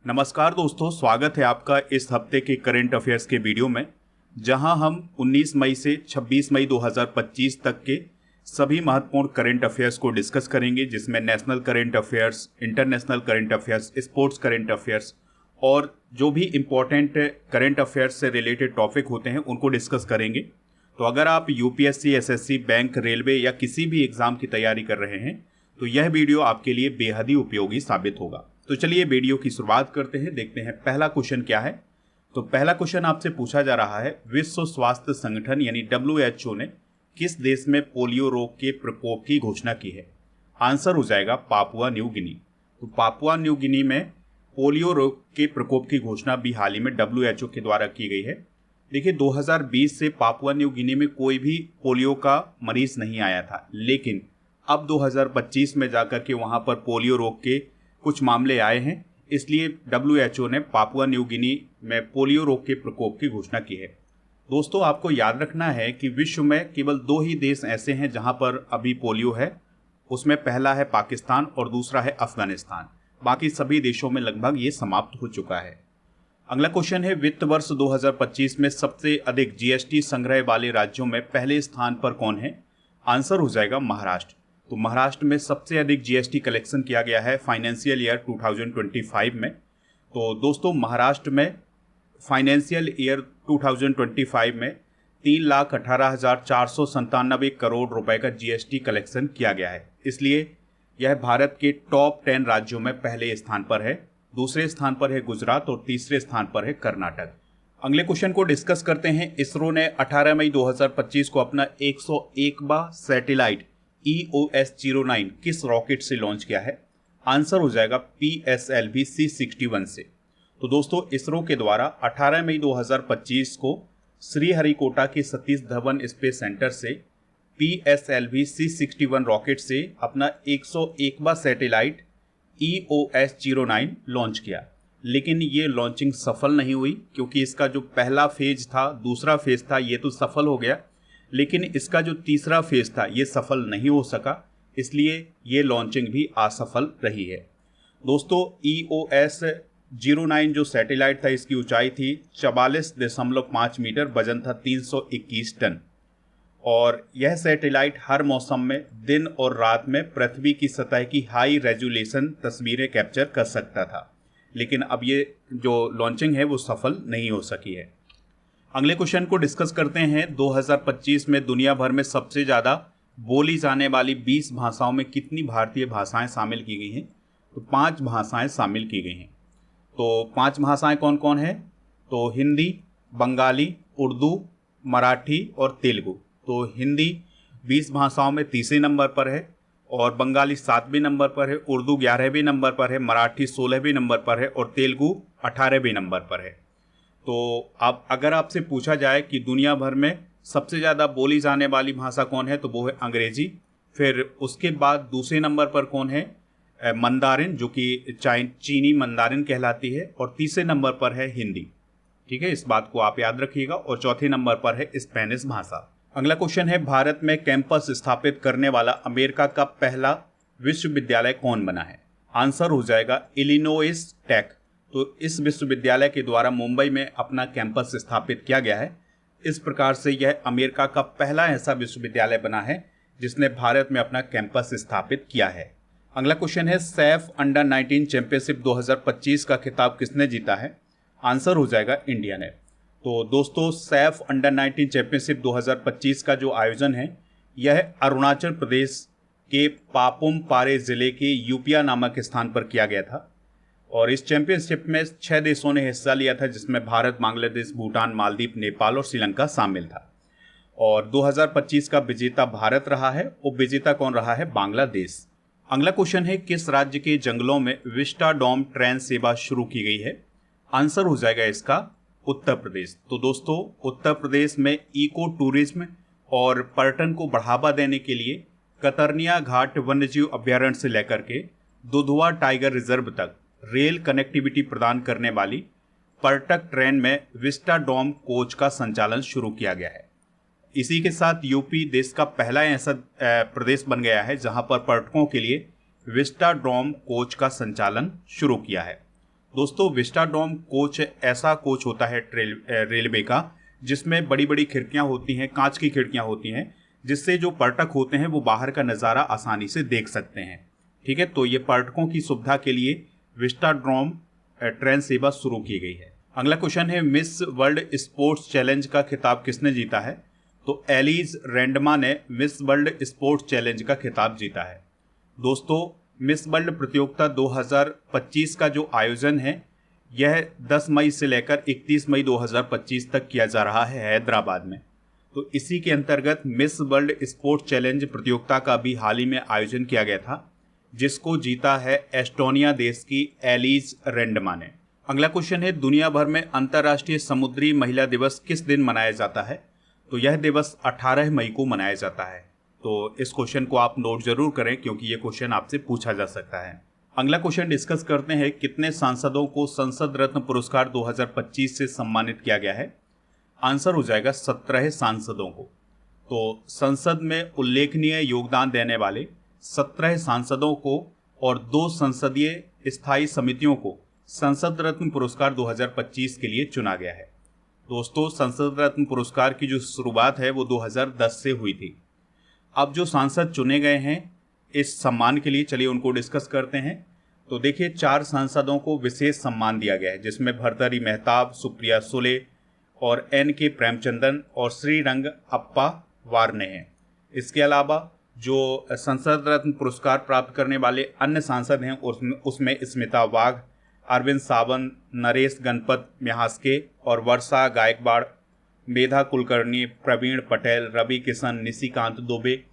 नमस्कार दोस्तों, स्वागत है आपका इस हफ्ते के करंट अफेयर्स के वीडियो में, जहां हम 19 मई से 26 मई 2025 तक के सभी महत्वपूर्ण करंट अफेयर्स को डिस्कस करेंगे, जिसमें national current affairs, international current affairs, sports current affairs और जो भी इम्पोर्टेंट करंट अफेयर्स से रिलेटेड टॉपिक होते हैं उनको डिस्कस करेंगे। तो अगर आप यूपीएससी, एसएससी, बैंक, रेलवे या किसी भी एग्जाम की तैयारी कर रहे हैं तो यह वीडियो आपके लिए बेहद ही उपयोगी साबित होगा। तो चलिए वीडियो की शुरुआत करते हैं। देखते हैं पहला क्वेश्चन क्या है। तो पहला क्वेश्चन आपसे पूछा जा रहा है, विश्व स्वास्थ्य संगठन यानी WHO ने किस देश में पोलियो रोग के प्रकोप की घोषणा की है? आंसर हो जाएगा पापुआ न्यू गिनी। तो पापुआ न्यू गिनी में पोलियो रोग के प्रकोप की घोषणा भी हाल ही में WHO के द्वारा की गई है। देखिए, 2020 से पापुआ न्यू गिनी में कोई भी पोलियो का मरीज नहीं आया था, लेकिन अब 2025 में जाकर के वहां पर पोलियो रोग के कुछ मामले आए हैं, इसलिए WHO ने पापुआ न्यू गिनी में पोलियो रोग के प्रकोप की घोषणा की है। दोस्तों, आपको याद रखना है कि विश्व में केवल 2 ही देश ऐसे हैं जहां पर अभी पोलियो है। उसमें पहला है पाकिस्तान और दूसरा है अफगानिस्तान। बाकी सभी देशों में लगभग ये समाप्त हो चुका है। अगला क्वेश्चन है, वित्त वर्ष 2025 में सबसे अधिक GST संग्रह वाले राज्यों में पहले स्थान पर कौन है? आंसर हो जाएगा महाराष्ट्र। तो महाराष्ट्र में सबसे अधिक GST कलेक्शन किया गया है फाइनेंशियल ईयर 2025 में। तो दोस्तों, महाराष्ट्र में फाइनेंशियल ईयर 2025 में 3,18,497 करोड़ रुपए का GST कलेक्शन किया गया है, इसलिए यह भारत के टॉप 10 राज्यों में पहले स्थान पर है। दूसरे स्थान पर है गुजरात और तीसरे स्थान पर है कर्नाटक। अगले क्वेश्चन को डिस्कस करते हैं। इसरो ने 18 मई 2025 को अपना 101वां सैटेलाइट EOS-09 किस रॉकेट से लॉन्च किया है? आंसर हो जाएगा PSLV C61 से। तो दोस्तों, इसरो के द्वारा 18 मई 2025 को श्रीहरिकोटा के सतीश धवन स्पेस सेंटर से PSLV C61 रॉकेट से अपना 101वां सैटेलाइट EOS-09 लॉन्च किया, लेकिन ये लॉन्चिंग सफल नहीं हुई, क्योंकि इसका जो पहला फेज था, दूसरा फेज था, ये तो सफल हो गया, लेकिन इसका जो तीसरा फेज था ये सफल नहीं हो सका, इसलिए ये लॉन्चिंग भी असफल रही है। दोस्तों, EOS-09 जो सैटेलाइट था, इसकी ऊंचाई थी 44.5 मीटर, वजन था 321 टन और यह सैटेलाइट हर मौसम में दिन और रात में पृथ्वी की सतह की हाई रेजोल्यूशन तस्वीरें कैप्चर कर सकता था, लेकिन अब ये जो लॉन्चिंग है वो सफल नहीं हो सकी है। अगले क्वेश्चन को डिस्कस करते हैं। 2025 में दुनिया भर में सबसे ज़्यादा बोली जाने वाली 20 भाषाओं में कितनी भारतीय भाषाएं शामिल की गई हैं? तो 5 भाषाएं शामिल की गई हैं। तो 5 भाषाएं कौन कौन है? तो हिंदी, बंगाली, उर्दू, मराठी और तेलुगु। तो हिंदी 20 भाषाओं में तीसरे नंबर पर है और बंगाली 7वें नंबर पर है, उर्दू 11वें नंबर पर है, मराठी 16वें नंबर पर है और तेलुगु 18वें नंबर पर है। तो अब अगर आपसे पूछा जाए कि दुनिया भर में सबसे ज़्यादा बोली जाने वाली भाषा कौन है, तो वो है अंग्रेजी। फिर उसके बाद दूसरे नंबर पर कौन है? मंदारिन, जो कि चीनी मंदारिन कहलाती है, और तीसरे नंबर पर है हिंदी। ठीक है, इस बात को आप याद रखिएगा। और चौथे नंबर पर है स्पेनिश भाषा। अगला क्वेश्चन है, भारत में कैंपस स्थापित करने वाला अमेरिका का पहला विश्वविद्यालय कौन बना है? आंसर हो जाएगा इलिनोइस टेक। तो इस विश्वविद्यालय के द्वारा मुंबई में अपना कैंपस स्थापित किया गया है। इस प्रकार से यह अमेरिका का पहला ऐसा विश्वविद्यालय बना है जिसने भारत में अपना कैंपस स्थापित किया है। अगला क्वेश्चन है, सैफ अंडर 19 चैंपियनशिप 2025 का खिताब किसने जीता है? आंसर हो जाएगा इंडिया ने। तो दोस्तों, सैफ अंडर 19 चैंपियनशिप 2025 का जो आयोजन है यह अरुणाचल प्रदेश के पापुम पारे जिले के यूपिया नामक स्थान पर किया गया था और इस चैंपियनशिप में 6 देशों ने हिस्सा लिया था, जिसमें भारत, बांग्लादेश, भूटान, मालदीव, नेपाल और श्रीलंका शामिल था। और 2025 का विजेता भारत रहा है, उप विजेता कौन रहा है? बांग्लादेश। अगला क्वेश्चन है, किस राज्य के जंगलों में विस्टाडोम ट्रेन सेवा शुरू की गई है? आंसर हो जाएगा इसका उत्तर प्रदेश। तो दोस्तों, उत्तर प्रदेश में इको टूरिज्म और पर्यटन को बढ़ावा देने के लिए कतरनिया घाट वन्यजीव अभ्यारण्य से लेकर के दुधवा टाइगर रिजर्व तक रेल कनेक्टिविटी प्रदान करने वाली पर्यटक ट्रेन में विस्टाडोम कोच का संचालन शुरू किया गया है। इसी के साथ यूपी देश का पहला ऐसा प्रदेश बन गया है जहां पर पर्यटकों के लिए विस्टाडोम कोच का संचालन शुरू किया है। दोस्तों विस्टाडोम कोच ऐसा कोच होता है रेलवे का जिसमें बड़ी बड़ी खिड़कियां होती हैं, कांच की खिड़कियां होती हैं, जिससे जो पर्यटक होते हैं वो बाहर का नज़ारा आसानी से देख सकते हैं। ठीक है, तो ये पर्यटकों की सुविधा के लिए विस्टाडोम ट्रेन सेवा शुरू की गई है। अगला क्वेश्चन है, मिस वर्ल्ड स्पोर्ट्स चैलेंज का खिताब किसने जीता है? तो एलिज रेंडमा ने मिस वर्ल्ड स्पोर्ट्स चैलेंज का खिताब जीता है। दोस्तों मिस वर्ल्ड प्रतियोगिता 2025 का जो आयोजन है यह 10 मई से लेकर 31 मई 2025 तक किया जा रहा है हैदराबाद में। तो इसी के अंतर्गत मिस वर्ल्ड स्पोर्ट्स चैलेंज प्रतियोगिता का भी हाल ही में आयोजन किया गया था, जिसको जीता है एस्टोनिया देश की एलिज रेंडमा ने। अगला क्वेश्चन है, दुनिया भर में अंतर्राष्ट्रीय समुद्री महिला दिवस किस दिन मनाया जाता है? तो यह दिवस 18 मई को मनाया जाता है। तो इस क्वेश्चन को आप नोट जरूर करें क्योंकि ये क्वेश्चन आपसे पूछा जा सकता है। अगला क्वेश्चन डिस्कस करते हैं, कितने सांसदों को संसद रत्न पुरस्कार 2025 से सम्मानित किया गया है? आंसर हो जाएगा 17 सांसदों को। तो संसद में उल्लेखनीय योगदान देने वाले 17 सांसदों को और 2 संसदीय स्थायी समितियों को संसद रत्न पुरस्कार 2025 के लिए चुना गया है। दोस्तों संसद रत्न पुरस्कार की जो शुरुआत है वो 2010 से हुई थी। अब जो सांसद चुने गए हैं इस सम्मान के लिए, चलिए उनको डिस्कस करते हैं। तो देखिए 4 सांसदों को विशेष सम्मान दिया गया है, जिसमें भर्तृहरि मेहताब, सुप्रिया सुले और NK प्रेमचंदन और श्रीरंग अप्पा वारने हैं। इसके अलावा जो संसद रत्न पुरस्कार प्राप्त करने वाले अन्य सांसद हैं उसमें स्मिता वाघ, अरविंद सावंत, नरेश गणपत म्याहास्के और वर्षा गायकवाड़, मेधा कुलकर्णी, प्रवीण पटेल, रवि किशन, निशिकांत दुबे,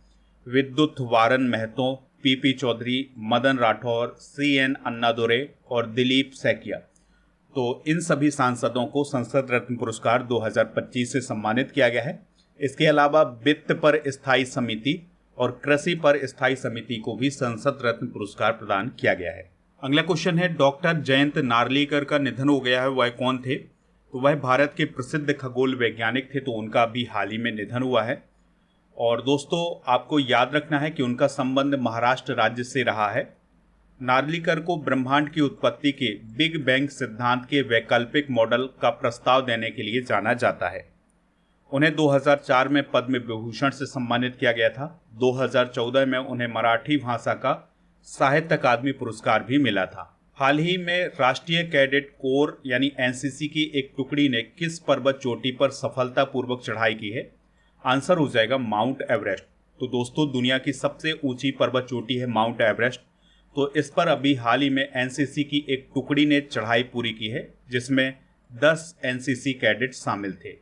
विद्युत वारन महतो, PP चौधरी, मदन राठौर, CN अन्नादुरे और दिलीप सैकिया। तो इन सभी सांसदों को संसद रत्न पुरस्कार 2025 से सम्मानित किया गया है। इसके अलावा वित्त पर स्थायी समिति और कृषि पर स्थायी समिति को भी संसद रत्न पुरस्कार प्रदान किया गया है। अगला क्वेश्चन है, डॉक्टर जयंत नार्लिकर का निधन हो गया है, वह कौन थे? तो वह भारत के प्रसिद्ध खगोल वैज्ञानिक थे, तो उनका भी हाल ही में निधन हुआ है। और दोस्तों आपको याद रखना है कि उनका संबंध महाराष्ट्र राज्य से रहा है। नार्लिकर को ब्रह्मांड की उत्पत्ति के बिग बैंग सिद्धांत के वैकल्पिक मॉडल का प्रस्ताव देने के लिए जाना जाता है। उन्हें 2004 में पद्म विभूषण से सम्मानित किया गया था। 2014 में उन्हें मराठी भाषा का साहित्य अकादमी पुरस्कार भी मिला था। हाल ही में राष्ट्रीय कैडेट कोर यानी NCC की एक टुकड़ी ने किस पर्वत चोटी पर सफलतापूर्वक चढ़ाई की है? आंसर हो जाएगा माउंट एवरेस्ट। तो दोस्तों दुनिया की सबसे ऊंची पर्वत चोटी है माउंट एवरेस्ट। तो इस पर अभी हाल ही में NCC की एक टुकड़ी ने चढ़ाई पूरी की है, जिसमें 10 NCC कैडेट शामिल थे।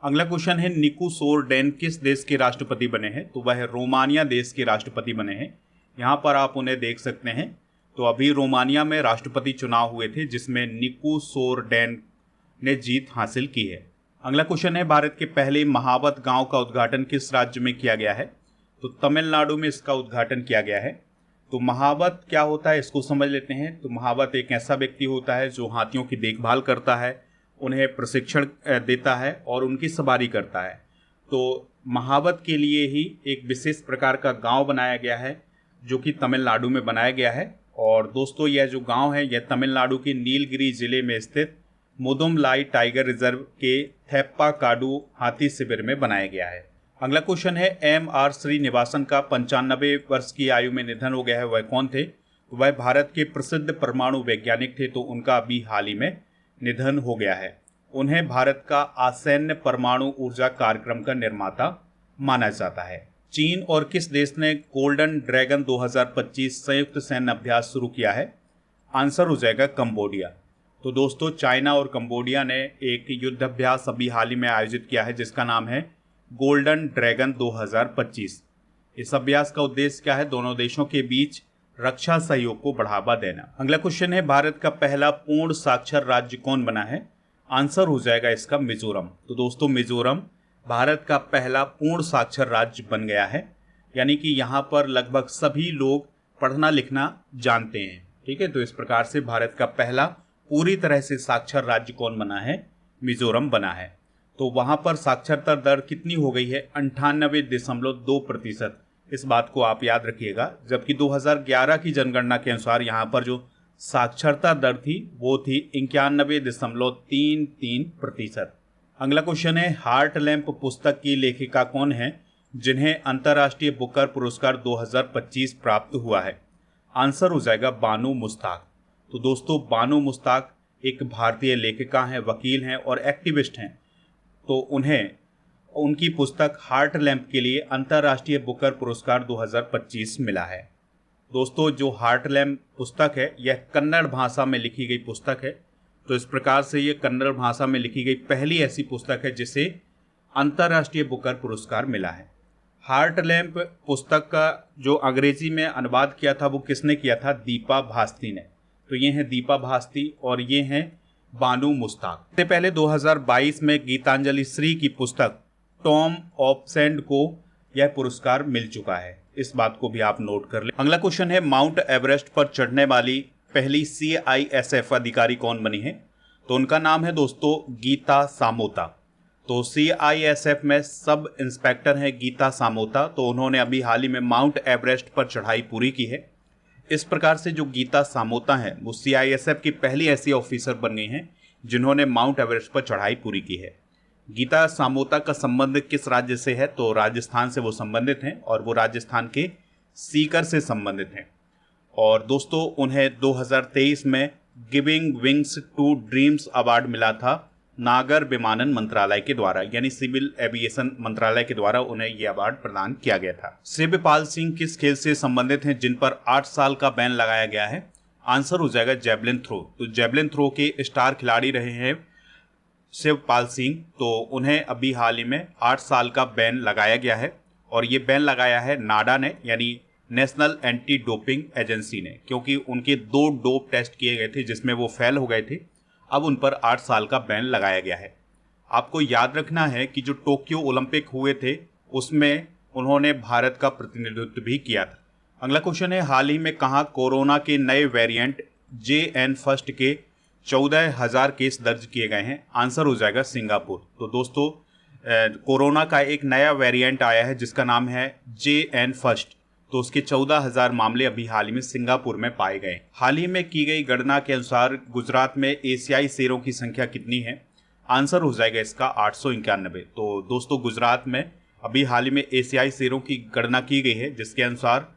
अगला क्वेश्चन है, निकू सोरडेन किस देश के राष्ट्रपति बने हैं? तो वह रोमानिया देश के राष्ट्रपति बने हैं। यहाँ पर आप उन्हें देख सकते हैं। तो अभी रोमानिया में राष्ट्रपति चुनाव हुए थे जिसमें निकू सोरडेन ने जीत हासिल की है। अगला क्वेश्चन है, भारत के पहले महावत गांव का उद्घाटन किस राज्य में किया गया है? तो तमिलनाडु में इसका उद्घाटन किया गया है। तो महावत क्या होता है इसको समझ लेते हैं। तो महावत एक ऐसा व्यक्ति होता है जो हाथियों की देखभाल करता है, उन्हें प्रशिक्षण देता है और उनकी सवारी करता है। तो महावत के लिए ही एक विशेष प्रकार का गांव बनाया गया है जो कि तमिलनाडु में बनाया गया है। और दोस्तों यह जो गांव है यह तमिलनाडु के नीलगिरी जिले में स्थित मुदुमलाई टाइगर रिजर्व के थेप्पाकाडु हाथी शिविर में बनाया गया है। अगला क्वेश्चन है, MR श्रीनिवासन का 95 वर्ष की आयु में निधन हो गया है, वह कौन थे? तो वह भारत के प्रसिद्ध परमाणु वैज्ञानिक थे। तो उनका अभी हाल ही में निधन हो गया है। उन्हें भारत का आसन्न परमाणु ऊर्जा कार्यक्रम का निर्माता माना जाता है। चीन और किस देश ने गोल्डन ड्रैगन 2025 संयुक्त सैन्य अभ्यास शुरू किया है? आंसर हो जाएगा कंबोडिया। तो दोस्तों चाइना और कंबोडिया ने एक युद्धाभ्यास अभी हाल ही में आयोजित किया है जिसका नाम है गोल्डन ड्रैगन 2025। इस अभ्यास का उद्देश्य क्या है? दोनों देशों के बीच रक्षा सहयोग को बढ़ावा देना। अगला क्वेश्चन है, भारत का पहला पूर्ण साक्षर राज्य कौन बना है? आंसर हो जाएगा इसका मिजोरम। तो दोस्तों मिजोरम भारत का पहला पूर्ण साक्षर राज्य बन गया है, यानी कि यहाँ पर लगभग सभी लोग पढ़ना लिखना जानते हैं। ठीक है, तो इस प्रकार से भारत का पहला पूरी तरह से साक्षर राज्य कौन बना है? मिजोरम बना है। तो वहाँ पर साक्षरता दर कितनी हो गई है? 98.2%। इस बात को आप याद रखिएगा। जबकि 2011 की जनगणना के अनुसार यहाँ पर जो साक्षरता दर थी वो थी 91.33%। अगला क्वेश्चन है, हार्ट लैंप पुस्तक की लेखिका कौन है जिन्हें अंतर्राष्ट्रीय बुकर पुरस्कार 2025 प्राप्त हुआ है? आंसर हो जाएगा बानो मुश्ताक। तो दोस्तों, बानो मुश्ताक एक भारतीय लेखिका हैं, वकील हैं और एक्टिविस्ट हैं। तो उन्हें उनकी पुस्तक हार्ट लैंप के लिए अंतर्राष्ट्रीय बुकर पुरस्कार 2025 मिला है। दोस्तों, जो हार्ट लैंप पुस्तक है यह कन्नड़ भाषा में लिखी गई पुस्तक है। तो इस प्रकार से ये कन्नड़ भाषा में लिखी गई पहली ऐसी पुस्तक है जिसे अंतर्राष्ट्रीय बुकर पुरस्कार मिला है। हार्ट लैंप पुस्तक का जो अंग्रेजी में अनुवाद किया था वो किसने किया था? दीपा भास्ती ने। तो ये हैं दीपा भास्ती और ये हैं बानो मुश्ताक। इससे पहले 2022 में गीतांजलि श्री की पुस्तक टॉम ऑप्सेंड को यह पुरस्कार मिल चुका है। इस बात को भी आप नोट कर लें। अगला क्वेश्चन है, माउंट एवरेस्ट पर चढ़ने वाली पहली CISF अधिकारी कौन बनी है? तो उनका नाम है दोस्तों गीता सामोता। तो CISF में सब इंस्पेक्टर हैं गीता सामोता। तो उन्होंने अभी हाल ही में माउंट एवरेस्ट पर चढ़ाई पूरी की है। इस प्रकार से जो गीता सामोता हैं वो CISF की पहली ऐसी ऑफिसर बन गई हैं जिन्होंने माउंट एवरेस्ट पर चढ़ाई पूरी की है। गीता सामोता का संबंध किस राज्य से है? तो राजस्थान से वो संबंधित हैं और वो राजस्थान के सीकर से संबंधित हैं। और दोस्तों, उन्हें 2023 में giving wings to dreams award मिला था नागर विमानन मंत्रालय के द्वारा, यानी सिविल एविएशन मंत्रालय के द्वारा उन्हें यह अवार्ड प्रदान किया गया था। शिवपाल सिंह किस खेल से संबंधित हैं जिन पर 8 साल का बैन लगाया गया है? आंसर हो जाएगा जेवलिन थ्रो। तो जेवलिन थ्रो के स्टार खिलाड़ी रहे हैं शिवपाल सिंह। तो उन्हें अभी हाल ही में 8 साल का बैन लगाया गया है और ये बैन लगाया है नाडा ने, यानी नेशनल एंटी डोपिंग एजेंसी ने, क्योंकि उनके 2 डोप टेस्ट किए गए थे जिसमें वो फेल हो गए थे। अब उन पर 8 साल का बैन लगाया गया है। आपको याद रखना है कि जो टोक्यो ओलंपिक हुए थे उसमें उन्होंने भारत का प्रतिनिधित्व भी किया था। अगला क्वेश्चन है, हाल ही में कहाँ कोरोना के नए वेरिएंट JN फर्स्ट के 14,000 केस दर्ज किए गए हैं? आंसर हो जाएगा सिंगापुर। तो दोस्तों, कोरोना का एक नया वेरिएंट आया है जिसका नाम है JN फर्स्ट। तो उसके 14,000 मामले अभी हाल ही में सिंगापुर में पाए गए। हाल ही में की गई गणना के अनुसार गुजरात में एशियाई शेरों की संख्या कितनी है? आंसर हो जाएगा इसका 891। तो दोस्तों, गुजरात में अभी हाल ही में एशियाई शेरों की गणना की गई है जिसके अनुसार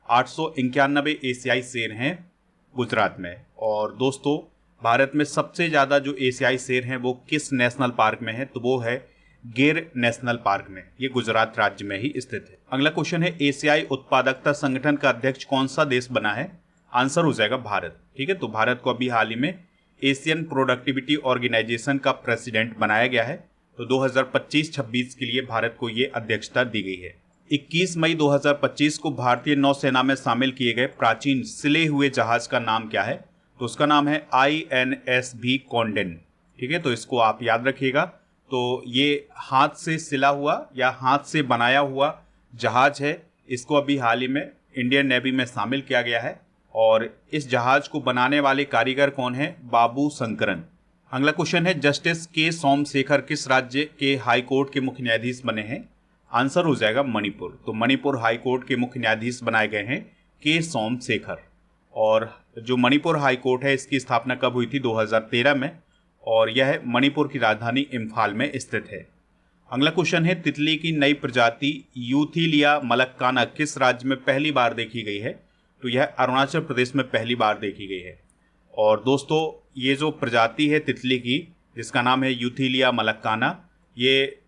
891 एशियाई शेर हैं गुजरात में। और दोस्तों, भारत में सबसे ज़्यादा जो एशियाई शेर हैं वो किस नेशनल पार्क में है? तो वो है गिर नेशनल पार्क में। ये गुजरात राज्य में ही स्थित है। अगला क्वेश्चन है, एशियाई उत्पादकता संगठन का अध्यक्ष कौन सा देश बना है? आंसर हो जाएगा भारत। ठीक है, तो भारत को अभी हाल ही में एशियन प्रोडक्टिविटी ऑर्गेनाइजेशन का प्रेसिडेंट बनाया गया है। तो 2025-26 के लिए भारत को ये अध्यक्षता दी गई है। 21 मई 2025 को भारतीय नौसेना में शामिल किए गए प्राचीन सिले हुए जहाज का नाम क्या है? तो उसका नाम है INSV कॉन्डेन। ठीक है, तो इसको आप याद रखिएगा। तो ये हाथ से सिला हुआ या हाथ से बनाया हुआ जहाज है। इसको अभी हाल ही में इंडियन नेवी में शामिल किया गया है और इस जहाज को बनाने वाले कारीगर कौन है? बाबू शंकरन। अगला क्वेश्चन है, जस्टिस के सोमशेखर किस राज्य के हाई कोर्ट के मुख्य न्यायाधीश बने हैं? आंसर हो जाएगा मणिपुर। तो मणिपुर हाई कोर्ट के मुख्य न्यायाधीश बनाए गए हैं के सोमशेखर। और जो मणिपुर हाई कोर्ट है इसकी स्थापना कब हुई थी? 2013 में, और यह मणिपुर की राजधानी इम्फाल में स्थित है। अगला क्वेश्चन है, तितली की नई प्रजाति यूथिलिया मलक्काना किस राज्य में पहली बार देखी गई है? तो यह अरुणाचल प्रदेश में पहली बार देखी गई है। और दोस्तों, ये जो प्रजाति है तितली की जिसका नाम है यूथिलिया मलक्काना, ये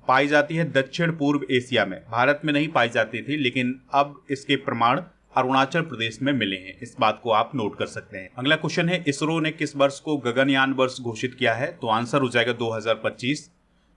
पाई जाती है दक्षिण पूर्व एशिया में। भारत में नहीं पाई जाती थी, लेकिन अब इसके प्रमाण अरुणाचल प्रदेश में मिले हैं। इस बात को आप नोट कर सकते हैं। अगला क्वेश्चन है, इसरो ने किस वर्ष को गगनयान वर्ष घोषित किया है? तो आंसर हो जाएगा 2025।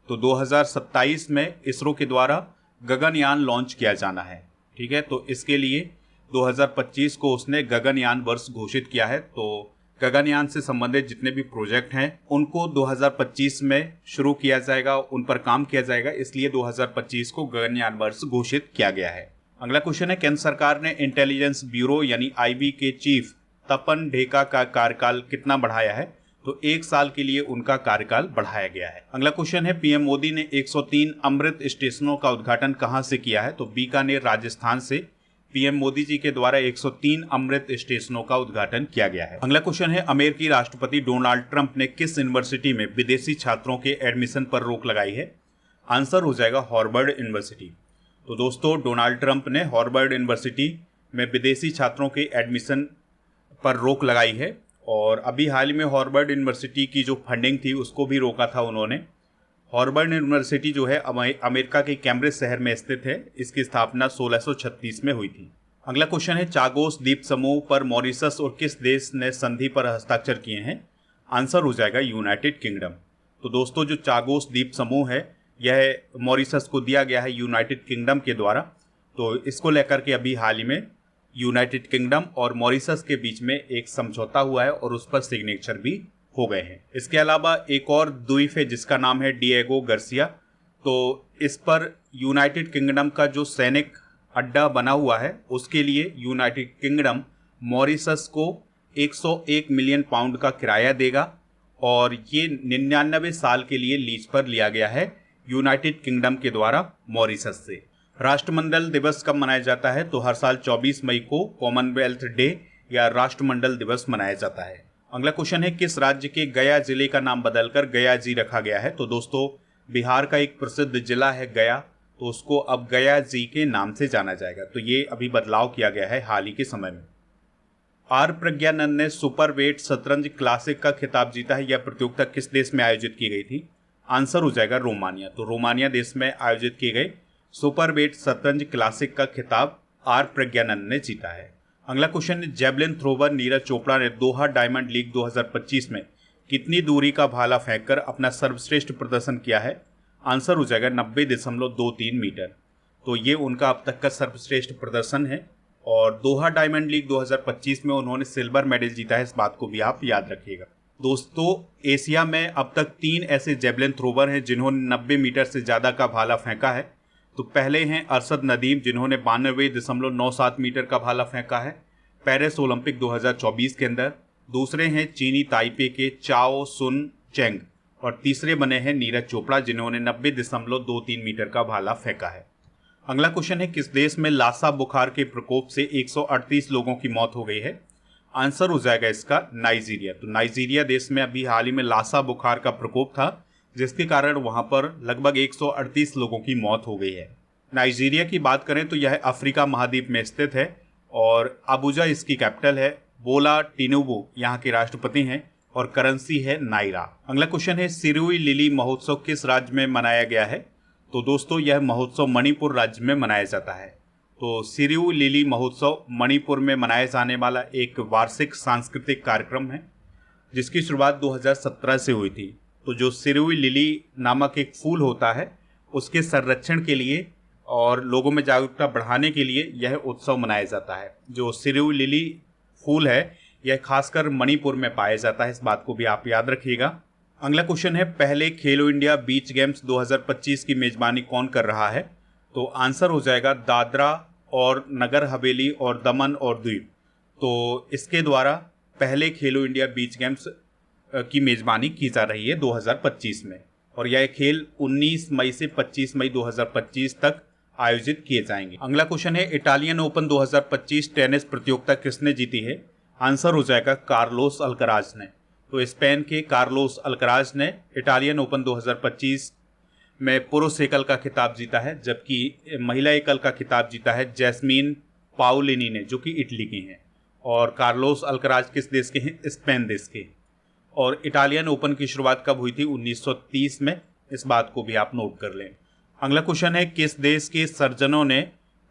तो 2027 में इसरो के द्वारा गगनयान लॉन्च किया जाना है। ठीक है, तो इसके लिए 2025 को उसने गगनयान वर्ष घोषित किया है। तो गगनयान से संबंधित जितने भी प्रोजेक्ट हैं उनको 2025 में शुरू किया जाएगा, उन पर काम किया जाएगा, इसलिए 2025 को गगनयान वर्ष घोषित किया गया है। अगला क्वेश्चन है, केंद्र सरकार ने इंटेलिजेंस ब्यूरो यानी IB के चीफ तपन ढेका का कार्यकाल कितना बढ़ाया है? तो 1 साल के लिए उनका कार्यकाल बढ़ाया गया है। अगला क्वेश्चन है, PM मोदी ने 103 अमृत स्टेशनों का उद्घाटन कहां से किया है? तो बीकानेर राजस्थान से पीएम मोदी जी के द्वारा 103 अमृत स्टेशनों का उद्घाटन किया गया है। अगला क्वेश्चन है, अमेरिकी राष्ट्रपति डोनाल्ड ट्रंप ने किस यूनिवर्सिटी में विदेशी छात्रों के एडमिशन पर रोक लगाई है? आंसर हो जाएगा हार्वर्ड यूनिवर्सिटी। तो दोस्तों, डोनाल्ड ट्रंप ने हार्वर्ड यूनिवर्सिटी में विदेशी छात्रों के एडमिशन पर रोक लगाई है और अभी हाल ही में हार्वर्ड यूनिवर्सिटी की जो फंडिंग थी उसको भी रोका था उन्होंने। हार्वर्ड यूनिवर्सिटी जो है अमेरिका के कैम्ब्रिज शहर में स्थित है। इसकी स्थापना 1636 में हुई थी। अगला क्वेश्चन है, चागोस द्वीप समूह पर मॉरिशस और किस देश ने संधि पर हस्ताक्षर किए हैं? आंसर हो जाएगा यूनाइटेड किंगडम। तो दोस्तों, जो चागोस द्वीप समूह है यह मॉरिशस को दिया गया है यूनाइटेड किंगडम के द्वारा। तो इसको लेकर के अभी हाल ही में यूनाइटेड किंगडम और मॉरिशस के बीच में एक समझौता हुआ है और उस पर सिग्नेचर भी हो गए हैं। इसके अलावा एक और द्वीप है जिसका नाम है डिएगो गार्सिया। तो इस पर यूनाइटेड किंगडम का जो सैनिक अड्डा बना हुआ है उसके लिए यूनाइटेड किंगडम मॉरिशस को 101 मिलियन पाउंड का किराया देगा और ये 99 साल के लिए लीज पर लिया गया है यूनाइटेड किंगडम के द्वारा मॉरिशस से। राष्ट्रमंडल दिवस कब मनाया जाता है? तो हर साल 24 मई को कॉमनवेल्थ डे या राष्ट्रमंडल दिवस मनाया जाता है। अगला क्वेश्चन है, किस राज्य के गया जिले का नाम बदलकर गया जी रखा गया है? तो दोस्तों, बिहार का एक प्रसिद्ध जिला है गया, तो उसको अब गया जी के नाम से जाना जाएगा। तो ये अभी बदलाव किया गया है हाल ही के समय में। आर प्रज्ञानंद ने सुपर वेट शतरंज क्लासिक का खिताब जीता है। यह प्रतियोगिता किस देश में आयोजित की गई थी? आंसर हो जाएगा रोमानिया। तो रोमानिया देश में आयोजित की गई सुपर वेट शतरंज क्लासिक का खिताब आर प्रज्ञानंद ने जीता है। अगला क्वेश्चन है, जेवलिन थ्रोवर नीरज चोपड़ा ने दोहा डायमंड लीग 2025 में कितनी दूरी का भाला फेंककर अपना सर्वश्रेष्ठ प्रदर्शन किया है? आंसर हो जाएगा 90.23 मीटर। तो ये उनका अब तक का सर्वश्रेष्ठ प्रदर्शन है और दोहा डायमंड लीग 2025 में उन्होंने सिल्वर मेडल जीता है। इस बात को भी आप याद रखिएगा। दोस्तों, एशिया में अब तक 3 ऐसे जेवलिन थ्रोवर हैं जिन्होंने 90 मीटर से ज़्यादा का भाला फेंका है। तो पहले हैं अरशद नदीम जिन्होंने 92.97 मीटर का भाला फेंका है पेरिस ओलंपिक 2024 के अंदर। दूसरे हैं चीनी ताइपे के चाओ सुन चेंग और तीसरे बने हैं नीरज चोपड़ा जिन्होंने 90.23 मीटर का भाला फेंका है। अगला क्वेश्चन है, किस देश में लासा बुखार के प्रकोप से 138 लोगों की मौत हो गई है? आंसर हो जाएगा इसका नाइजीरिया। तो नाइजीरिया देश में अभी हाल ही में लासा बुखार का प्रकोप था जिसके कारण वहां पर लगभग 138 लोगों की मौत हो गई है। नाइजीरिया की बात करें तो यह अफ्रीका महाद्वीप में स्थित है और अबुजा इसकी कैपिटल है। बोला टिनुबू यहाँ के राष्ट्रपति हैं और करेंसी है नाइरा। अगला क्वेश्चन है, सिरुई लिली महोत्सव किस राज्य में मनाया गया है? तो दोस्तों, यह महोत्सव मणिपुर राज्य में मनाया जाता है। तो सिरुई लिली महोत्सव मणिपुर में मनाया जाने वाला एक वार्षिक सांस्कृतिक कार्यक्रम है जिसकी शुरुआत 2017 से हुई थी। तो जो सिरुई लिली नामक एक फूल होता है उसके संरक्षण के लिए और लोगों में जागरूकता बढ़ाने के लिए यह उत्सव मनाया जाता है। जो सिरुई लिली फूल है यह खासकर मणिपुर में पाया जाता है। इस बात को भी आप याद रखिएगा। अगला क्वेश्चन है, पहले खेलो इंडिया बीच गेम्स 2025 की मेजबानी कौन कर रहा है? तो आंसर हो जाएगा दादरा और नगर हवेली और दमन और द्वीप। तो इसके द्वारा पहले खेलो इंडिया बीच गेम्स की मेजबानी की जा रही है 2025 में और यह खेल 19 मई से 25 मई 2025 तक आयोजित किए जाएंगे। अगला क्वेश्चन है, इटालियन ओपन 2025 टेनिस प्रतियोगिता किसने जीती है? आंसर हो जाएगा कार्लोस अल्कराज ने। तो स्पेन के कार्लोस अल्कराज ने इटालियन ओपन 2025 में पुरुष एकल का खिताब जीता है जबकि महिला एकल का खिताब जीता है जैस्मीन पाउलिनी ने जो कि इटली की हैं। और कार्लोस अल्कराज किस देश के हैं? स्पेन देश के। और इटालियन ओपन की शुरुआत कब हुई थी? 1930 में। इस बात को भी आप नोट कर लें। अगला क्वेश्चन है, किस देश के सर्जनों ने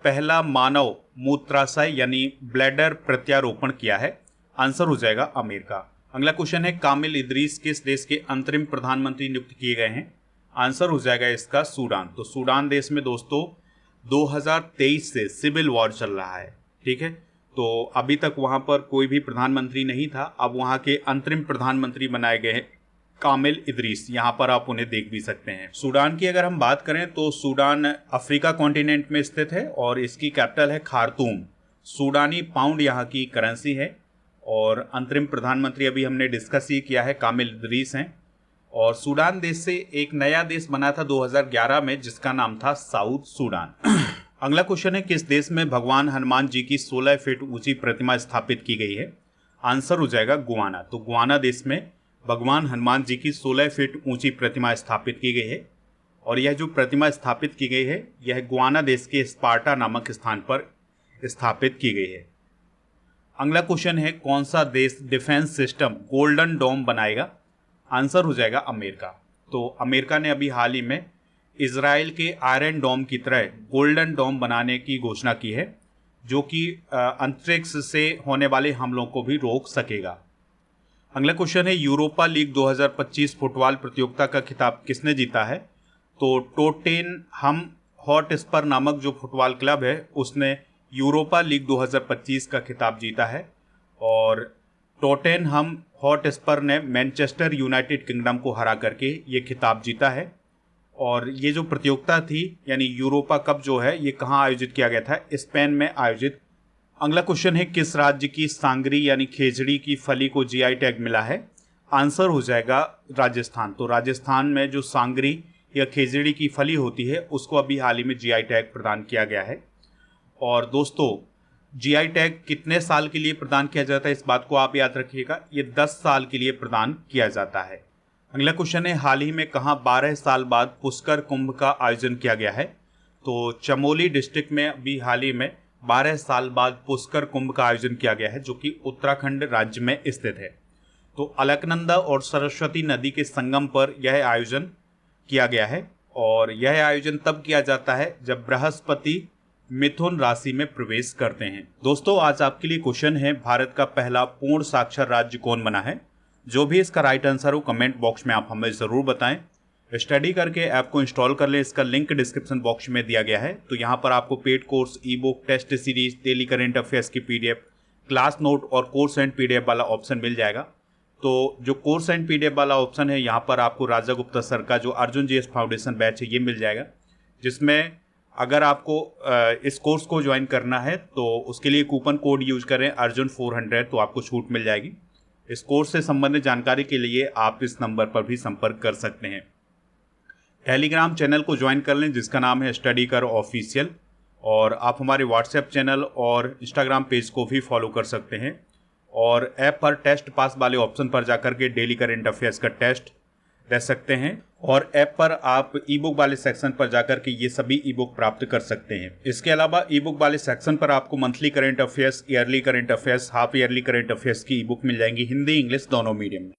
पहला मानव मूत्राशय यानी ब्लैडर प्रत्यारोपण किया है? आंसर हो जाएगा अमेरिका। अगला क्वेश्चन है, कामिल इदरीस किस देश के अंतरिम प्रधानमंत्री नियुक्त किए गए हैं? आंसर हो जाएगा इसका सूडान। तो सूडान देश में दोस्तों 2023 से सिविल वॉर चल रहा है। ठीक है, तो अभी तक वहां पर कोई भी प्रधानमंत्री नहीं था। अब वहां के अंतरिम प्रधानमंत्री बनाए गए हैं कामिल इदरीस। यहां पर आप उन्हें देख भी सकते हैं। सूडान की अगर हम बात करें तो सूडान अफ्रीका कॉन्टिनेंट में स्थित है और इसकी कैपिटल है खार्तूम। सूडानी पाउंड यहाँ की करेंसी है और अंतरिम प्रधानमंत्री अभी हमने डिस्कस ही किया है कामिल इदरीस हैं। और सूडान देश से एक नया देश बना था 2011 में जिसका नाम था साउथ सूडान। अगला क्वेश्चन है, किस देश में भगवान हनुमान जी की 16 फीट ऊंची प्रतिमा स्थापित की गई है? आंसर हो जाएगा गुआना। तो गुआना देश में भगवान हनुमान जी की 16 फीट ऊंची प्रतिमा स्थापित की गई है और यह जो प्रतिमा स्थापित की गई है यह गुआना देश के स्पार्टा नामक स्थान पर स्थापित की गई है। अगला क्वेश्चन है, कौन सा देश डिफेंस सिस्टम गोल्डन डोम बनाएगा? आंसर हो जाएगा अमेरिका। तो अमेरिका ने अभी हाल ही में इजराइल के आयरन डोम की तरह गोल्डन डोम बनाने की घोषणा की है, जो कि अंतरिक्ष से होने वाले हमलों को भी रोक सकेगा। अगला क्वेश्चन है, यूरोपा लीग 2025 फुटबॉल प्रतियोगिता का खिताब किसने जीता है? तो टोटेनहम हॉटस्पर नामक जो फुटबॉल क्लब है उसने यूरोपा लीग 2025 का खिताब जीता है और टोटेनहम हॉटस्पर ने मैनचेस्टर यूनाइटेड किंगडम को हरा करके ये खिताब जीता है। और ये जो प्रतियोगिता थी यानी यूरोपा कप जो है ये कहाँ आयोजित किया गया था? स्पेन में आयोजित। अगला क्वेश्चन है, किस राज्य की सांगरी यानी खेजड़ी की फली को जीआई टैग मिला है? आंसर हो जाएगा राजस्थान। तो राजस्थान में जो सांगरी या खेजड़ी की फली होती है उसको अभी हाल ही में जीआई टैग प्रदान किया गया है। और दोस्तों, जीआई टैग कितने साल के लिए प्रदान किया जाता है इस बात को आप याद रखिएगा, ये 10 साल के लिए प्रदान किया जाता है। अगला क्वेश्चन है, हाल ही में कहाँ 12 साल बाद पुष्कर कुंभ का आयोजन किया गया है? तो चमोली डिस्ट्रिक्ट में अभी हाल ही में 12 साल बाद पुष्कर कुंभ का आयोजन किया गया है, जो कि उत्तराखंड राज्य में स्थित है। तो अलकनंदा और सरस्वती नदी के संगम पर यह आयोजन किया गया है और यह आयोजन तब किया जाता है जब बृहस्पति मिथुन राशि में प्रवेश करते हैं। दोस्तों, आज आपके लिए क्वेश्चन है, भारत का पहला पूर्ण साक्षर राज्य कौन बना है? जो भी इसका राइट आंसर हो कमेंट बॉक्स में आप हमें ज़रूर बताएं। स्टडी करके ऐप को इंस्टॉल कर लें, इसका लिंक डिस्क्रिप्शन बॉक्स में दिया गया है। तो यहाँ पर आपको paid course, e book, test series, daily current affairs की PDF, क्लास नोट और कोर्स एंड PDF वाला ऑप्शन मिल जाएगा। तो जो कोर्स एंड PDF वाला ऑप्शन है यहाँ पर आपको राजा गुप्ता सर का जो अर्जुन GS फाउंडेशन बैच है ये मिल जाएगा, जिसमें अगर आपको इस कोर्स को ज्वाइन करना है तो उसके लिए कूपन कोड यूज करें अर्जुन 400, तो आपको छूट मिल जाएगी। इस कोर्स से संबंधित जानकारी के लिए आप इस नंबर पर भी संपर्क कर सकते हैं। टेलीग्राम चैनल को ज्वाइन कर लें जिसका नाम है स्टडी कर ऑफिशियल, और आप हमारे व्हाट्सएप चैनल और इंस्टाग्राम पेज को भी फॉलो कर सकते हैं। और ऐप पर टेस्ट पास वाले ऑप्शन पर जाकर के डेली करेंट अफेयर्स का टेस्ट दे सकते हैं और ऐप पर आप ई बुक वाले सेक्शन पर जाकर के ये सभी ई बुक प्राप्त कर सकते हैं। इसके अलावा ई बुक वाले सेक्शन पर आपको monthly current affairs, yearly current affairs, half yearly current affairs की ई बुक मिल जाएंगी, हिंदी इंग्लिश दोनों मीडियम में।